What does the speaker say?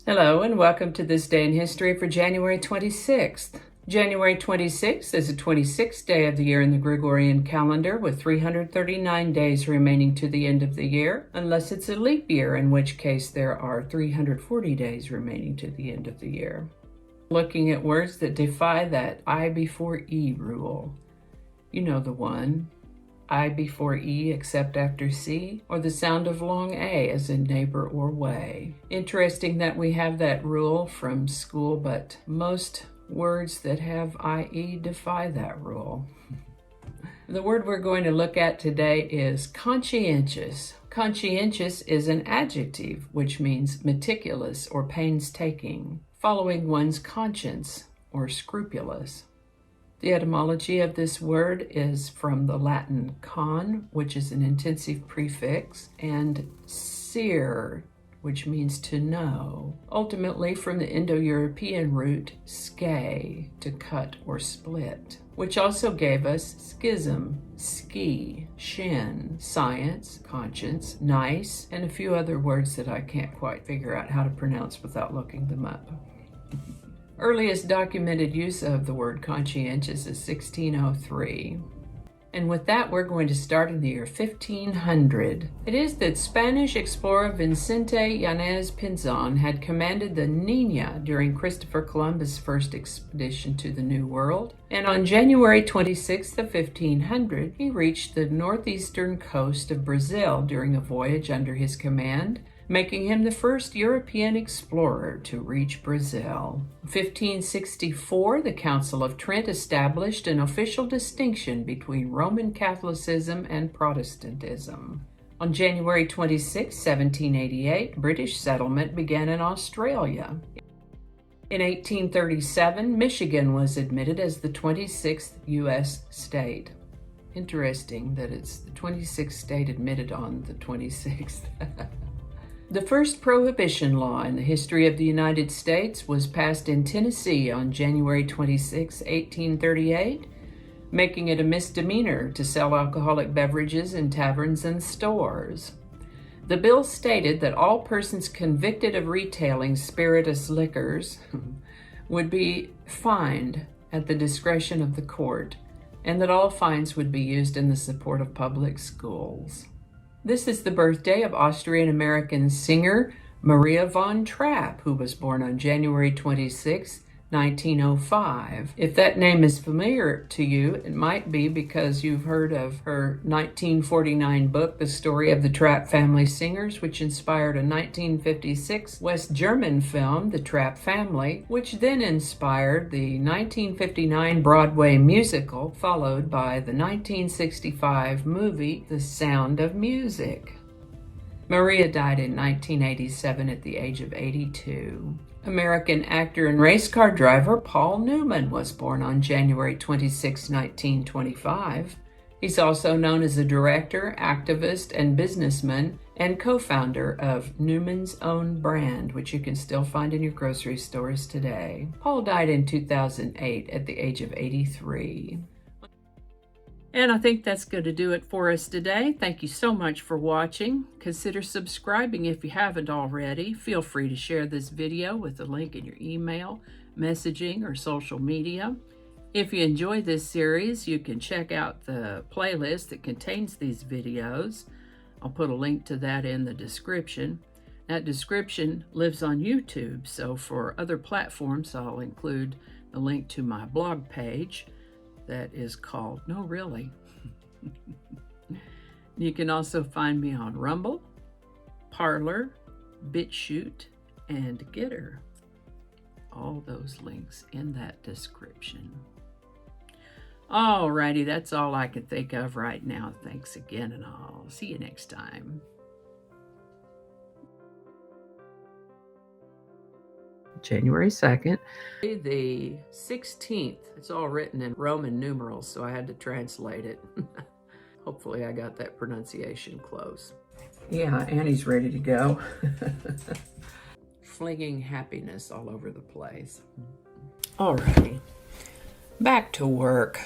Hello and welcome to this day in history for January 26th. January 26th is the 26th day of the year in the Gregorian calendar, with 339 days remaining to the end of the year, unless it's a leap year, in which case there are 340 days remaining to the end of the year. Looking at words that defy that I before E rule. You know the one. I before E except after C, or the sound of long A as in neighbor or way. Interesting that we have that rule from school, but most words that have IE defy that rule. The word we're going to look at today is conscientious. Conscientious is an adjective which means meticulous or painstaking, following one's conscience or scrupulous. The etymology of this word is from the Latin con, which is an intensive prefix, and cere, which means to know, ultimately from the Indo-European root ske, to cut or split, which also gave us schism, ski, shin, science, conscience, nice, and a few other words that I can't quite figure out how to pronounce without looking them up. Earliest documented use of the word conscientious is 1603. And with that, we're going to start in the year 1500. It is that Spanish explorer Vicente Yanez Pinzon had commanded the Nina during Christopher Columbus' first expedition to the New World. And on January 26th of 1500, he reached the northeastern coast of Brazil during a voyage under his command, making him the first European explorer to reach Brazil. In 1564, the Council of Trent established an official distinction between Roman Catholicism and Protestantism. On January 26, 1788, British settlement began in Australia. In 1837, Michigan was admitted as the 26th U.S. state. Interesting that it's the 26th state admitted on the 26th. The first prohibition law in the history of the United States was passed in Tennessee on January 26, 1838, making it a misdemeanor to sell alcoholic beverages in taverns and stores. The bill stated that all persons convicted of retailing spirituous liquors would be fined at the discretion of the court, and that all fines would be used in the support of public schools. This is the birthday of Austrian-American singer Maria von Trapp, who was born on January 26, 1905. If that name is familiar to you, it might be because you've heard of her 1949 book, The Story of the Trapp Family Singers, which inspired a 1956 West German film, The Trapp Family, which then inspired the 1959 Broadway musical, followed by the 1965 movie, The Sound of Music. Maria died in 1987 at the age of 82. American actor and race car driver Paul Newman was born on January 26, 1925. He's also known as a director, activist, and businessman, and co-founder of Newman's Own Brand, which you can still find in your grocery stores today. Paul died in 2008 at the age of 83. And I think that's going to do it for us today. Thank you so much for watching. Consider subscribing if you haven't already. Feel free to share this video with a link in your email, messaging, or social media. If you enjoy this series, you can check out the playlist that contains these videos. I'll put a link to that in the description. That description lives on YouTube, so for other platforms, I'll include the link to my blog page. That is called, no really. You can also find me on Rumble, Parler, BitChute, and Getter. All those links in that description. Alrighty, that's all I can think of right now. Thanks again, and I'll see you next time. January 2nd. The 16th. It's all written in Roman numerals, so I had to translate it. Hopefully I got that pronunciation close. Yeah, Annie's ready to go. Flinging happiness all over the place. Alrighty, back to work.